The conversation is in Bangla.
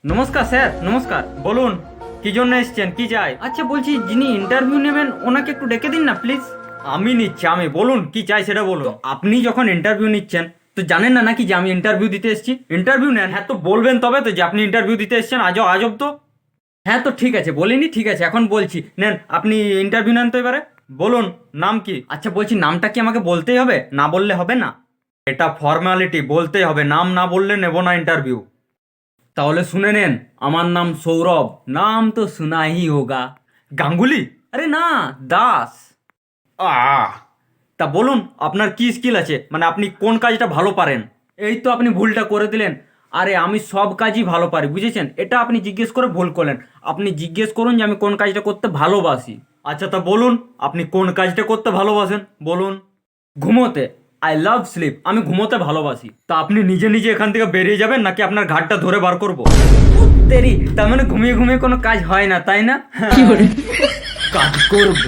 নমস্কার স্যার, নমস্কার। বলুন কি জন্য এসেছেন, কি চাই? আচ্ছা বলছি, যিনি ইন্টারভিউ নেবেন ওনাকে একটু ডেকে দিন না প্লিজ। আমি নিচ্ছি, আমি। বলুন কি চাই সেটা বলুন। তো আপনি যখন ইন্টারভিউ নিচ্ছেন তো জানেন না নাকি যে আমি ইন্টারভিউ দিতে এসেছি? ইন্টারভিউ নেন, হ্যাঁ তো বলবেন তবে তো যে আপনি ইন্টারভিউ দিতে এসেছেন। আজব আজব তো। হ্যাঁ তো ঠিক আছে, বলিনি, ঠিক আছে এখন বলছি। নেন আপনি ইন্টারভিউ নেন তো এবারে। বলুন নাম কি? আচ্ছা বলছি, নামটা কি আমাকে বলতেই হবে, না বললে হবে না? এটা ফর্মালিটি, বলতেই হবে, নাম না বললে নেব না ইন্টারভিউ। তাহলে শুনে নেন, আমার নাম সৌরভ। নাম তো শোনা হি হোগা। গাঙ্গুলি? আরে না, দাস। আহ তা বলুন আপনার কি স্কিল আছে, মানে আপনি কোন কাজটা ভালো পারেন? এই তো আপনি ভুলটা করে দিলেন। আরে আমি সব কাজই ভালো পারি, বুঝেছেন? এটা আপনি জিজ্ঞেস করে ভুল করলেন। আপনি জিজ্ঞেস করুন যে আমি কোন কাজটা করতে ভালোবাসি। আচ্ছা তা বলুন আপনি কোন কাজটা করতে ভালোবাসেন, বলুন। ঘুমোতে। I love sleep. আমি ঘুমোতে ভালোবাসি। তা আপনি নিজে নিজে এখান থেকে বেরিয়ে যাবেন নাকি আপনার ঘাটটা ধরে বার করবো? তেরি, তার মানে ঘুমিয়ে ঘুমিয়ে কোনো কাজ হয় না, তাই না? কাজ করবো।